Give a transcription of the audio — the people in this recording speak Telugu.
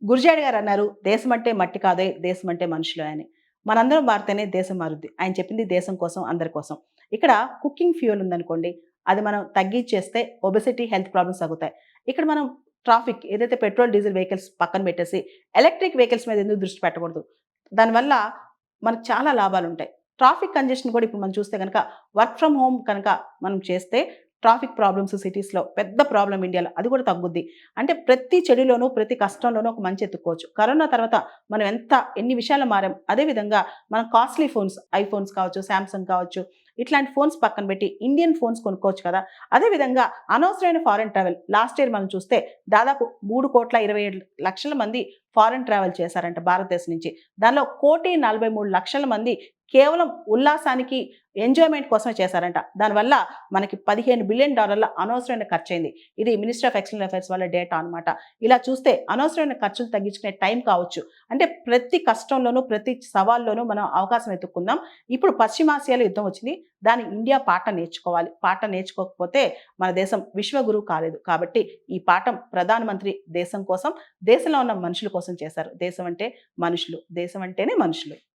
గురజాడ గారు అన్నారు, "దేశం అంటే మట్టి కాదోయ్, దేశం అంటే మనుషులే" అని. మనందరం మారితేనే దేశం మారుద్ది. ఆయన చెప్పింది దేశం కోసం, అందరి కోసం. ఇక్కడ కుకింగ్ ఫ్యూయల్ ఉందనుకోండి, అది మనం తగ్గిచ్చేస్తే ఒబెసిటీ, హెల్త్ ప్రాబ్లమ్స్ తగ్గుతాయి. ఇక్కడ మనం ట్రాఫిక్ ఏదైతే పెట్రోల్, డీజిల్ వెహికల్స్ పక్కన పెట్టేసి, ఎలక్ట్రిక్ వెహికల్స్ మీద ఎందుకు దృష్టి పెట్టకూడదు? దానివల్ల మనకు చాలా లాభాలుంటాయి. ట్రాఫిక్ కంజెషన్ కూడా ఇప్పుడు మనం చూస్తే గనక వర్క్ ఫ్రమ్ హోమ్ కనుక మనం చేస్తే ట్రాఫిక్ ప్రాబ్లమ్స్ సిటీస్‌లో పెద్ద ప్రాబ్లమ్ ఇండియాలో. అది కూడా తగ్గుద్ది. అంటే ప్రతి చెడులోనూ, ప్రతి కష్టంలోనూ ఒక మంచి ఎతుక్కోవచ్చు. కరోనా తర్వాత మనం ఎన్ని విషయాల్లో మారాం. అదే విధంగా మనం కాస్ట్‌లీ ఫోన్స్, ఐఫోన్స్ కావచ్చు, సామ్‌సంగ్ కావచ్చు, ఇట్లాంటి ఫోన్స్ పక్కన పెట్టి ఇండియన్ ఫోన్స్ కొనుక్కోవచ్చు కదా! అదే విధంగా అనవసరమైన ఫారెన్ ట్రావెల్ లాస్ట్ ఇయర్ మనం చూస్తే దాదాపు 3,27,00,000 మంది ఫారెన్ ట్రావెల్ చేశారంట భారతదేశం నుంచి. దానిలో 1,43,00,000 మంది కేవలం ఉల్లాసానికి, ఎంజాయ్‌మెంట్ కోసమే చేశారంట. దానివల్ల మనకి $15 బిలియన్ అనవసరమైన ఖర్చయింది. ఇది మినిస్ట్రీ ఆఫ్ ఎక్స్‌టర్నల్ అఫైర్స్ వాళ్ళ డేటా అనమాట. ఇలా చూస్తే అనవసరమైన ఖర్చులు తగ్గించుకునే టైం కావచ్చు. అంటే ప్రతి కష్టంలోనూ, ప్రతి సవాల్లోనూ మనం అవకాశం వెతుక్కుందాం. ఇప్పుడు పశ్చిమాసియాలో యుద్ధం వచ్చింది. దాన్ని ఇండియా పాఠం నేర్చుకోవాలి. పాఠం నేర్చుకోకపోతే మన దేశం విశ్వగురువు కాలేదు. కాబట్టి ఈ పాఠం ప్రధానమంత్రి దేశం కోసం, దేశంలో ఉన్న మనుషుల కోసం చేశారు. దేశం అంటే మనుషులు. దేశం అంటేనే మనుషులు.